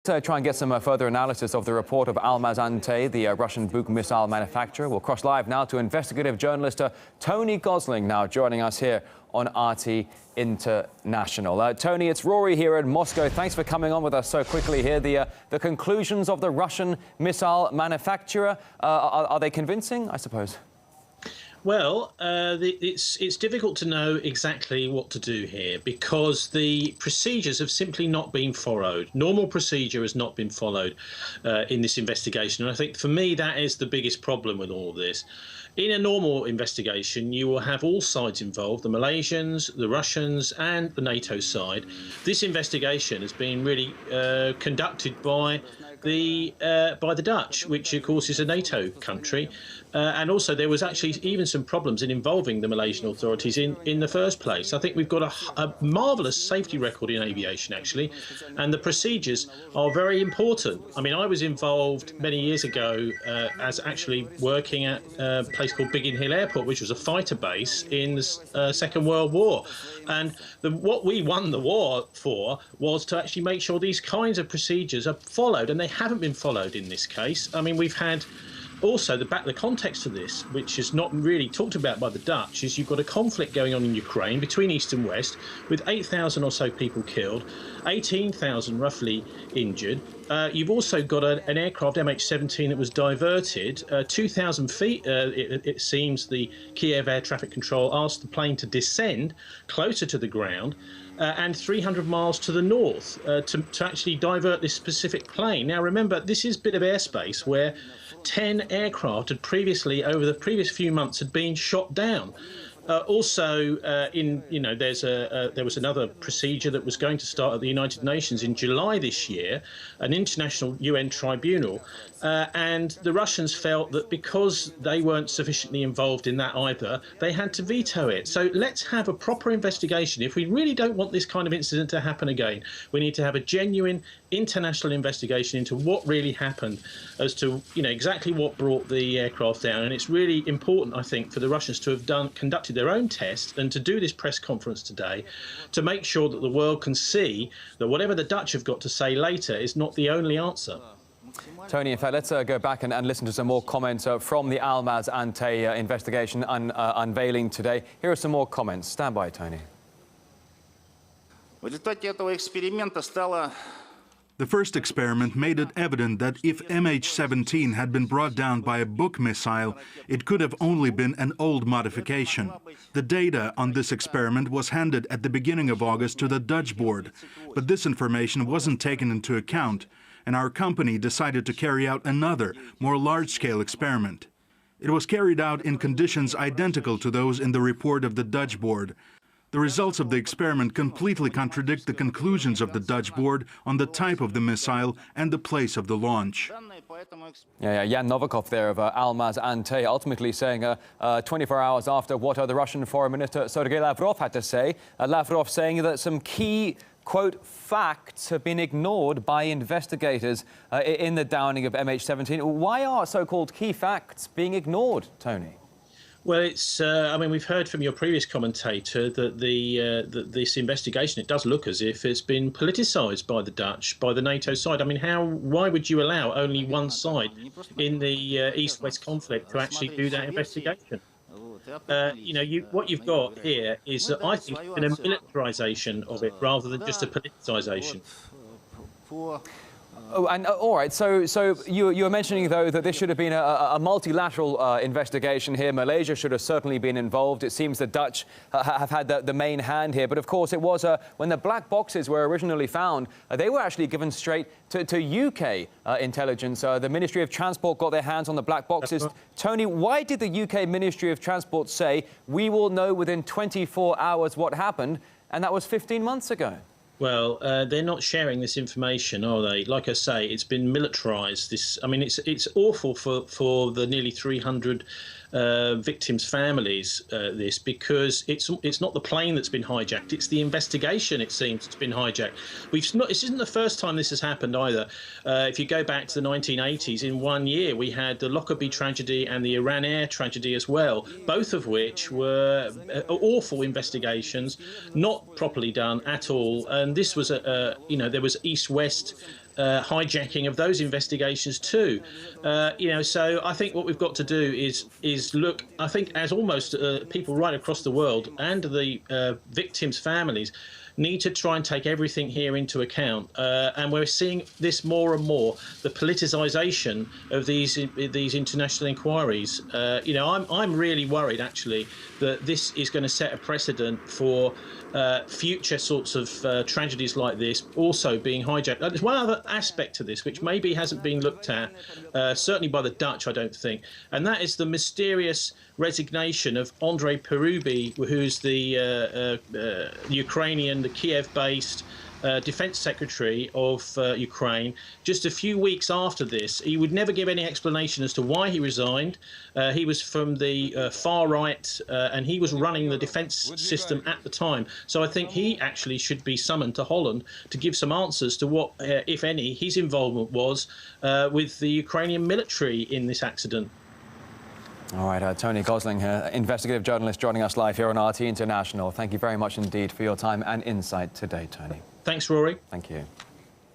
Try and get some further analysis of the report of Almaz-Antey, the Russian Buk missile manufacturer. We'll cross live now to investigative journalist Tony Gosling, now joining us here on RT International. Tony, it's Rory here in Moscow. Thanks for coming on with us so quickly here. The conclusions of the Russian missile manufacturer, are they convincing, I suppose? Well, it's difficult to know exactly what to do here because the procedures have simply not been followed. Normal procedure has not been followed in this investigation. And I think for me, that is the biggest problem with all of this. In a normal investigation, you will have all sides involved, the Malaysians, the Russians and the NATO side. This investigation has been really conducted by the Dutch, which of course is a NATO country, and also there was actually even some problems in involving the Malaysian authorities in the first place. I think we've got a marvellous safety record in aviation actually, and the procedures are very important. I mean, I was involved many years ago as actually working at a place called Biggin Hill Airport, which was a fighter base in the Second World War, and what we won the war for was to actually make sure these kinds of procedures are followed, and they haven't been followed in this case. I mean, we've had also the context of this, which is not really talked about by the Dutch, is you've got a conflict going on in Ukraine between East and West with 8,000 or so people killed, 18,000 roughly injured. You've also got an aircraft, MH17, that was diverted 2,000 feet. It seems the Kiev Air Traffic Control asked the plane to descend closer to the ground and 300 miles to the north to actually divert this specific plane. Now, remember, this is a bit of airspace where 10 aircraft had previously, over the previous few months, had been shot down. There was another procedure that was going to start at the United Nations in July this year, an international UN tribunal, and the Russians felt that because they weren't sufficiently involved in that either, they had to veto it. So let's have a proper investigation. If we really don't want this kind of incident to happen again, we need to have a genuine international investigation into what really happened as to exactly what brought the aircraft down. And it's really important, I think, for the Russians to have conducted their own test and to do this press conference today to make sure that the world can see that whatever the Dutch have got to say later is not the only answer. Tony, in fact, let's go back and listen to some more comments from the Almaz-Antey investigation unveiling today. Here are some more comments. Stand by, Tony. The first experiment made it evident that if MH17 had been brought down by a Buk missile, it could have only been an old modification. The data on this experiment was handed at the beginning of August to the Dutch board, but this information wasn't taken into account, and our company decided to carry out another, more large-scale experiment. It was carried out in conditions identical to those in the report of the Dutch board. The results of the experiment completely contradict the conclusions of the Dutch board on the type of the missile and the place of the launch. Jan Novikov there of Almaz-Antey, ultimately saying 24 hours after what the Russian Foreign Minister Sergei Lavrov had to say. Lavrov saying that some key, quote, facts have been ignored by investigators in the downing of MH17. Why are so-called key facts being ignored, Tony? Well, it's. I mean, we've heard from your previous commentator that this investigation, it does look as if it's been politicised by the Dutch, by the NATO side. I mean, why would you allow only one side in the East-West conflict to actually do that investigation? What you've got here is, I think, a militarisation of it rather than just a politicisation. Oh, and all right, so you were mentioning, though, that this should have been a multilateral investigation here. Malaysia should have certainly been involved. It seems the Dutch have had the main hand here. But, of course, it was when the black boxes were originally found, they were actually given straight to UK intelligence. The Ministry of Transport got their hands on the black boxes. Tony, why did the UK Ministry of Transport say, we will know within 24 hours what happened, and that was 15 months ago? Well, they're not sharing this information, are they? Like I say, it's been militarised. It's awful for the nearly 300 victims' families. Because it's not the plane that's been hijacked; it's the investigation. It seems it's been hijacked. This isn't the first time this has happened either. If you go back to the 1980s, in 1 year we had the Lockerbie tragedy and the Iran Air tragedy as well, both of which were awful investigations, not properly done at all. And this was there was East-West hijacking of those investigations too. So I think what we've got to do is look, I think, as almost people right across the world and the victims' families need to try and take everything here into account, and we're seeing this more and more, the politicization of these international inquiries. I'm really worried actually that this is going to set a precedent for future sorts of tragedies like this also being hijacked. There's one other aspect to this which maybe hasn't been looked at, certainly by the Dutch, I don't think, and that is the mysterious resignation of Andrei Perubi, who's the Ukrainian, the Kiev-based Defense Secretary of Ukraine. Just a few weeks after this, he would never give any explanation as to why he resigned. He was from the far right, and he was running the defense system at the time. So I think he actually should be summoned to Holland to give some answers to what, if any, his involvement was with the Ukrainian military in this accident. All right, Tony Gosling, investigative journalist, joining us live here on RT International. Thank you very much indeed for your time and insight today, Tony. Thanks, Rory. Thank you.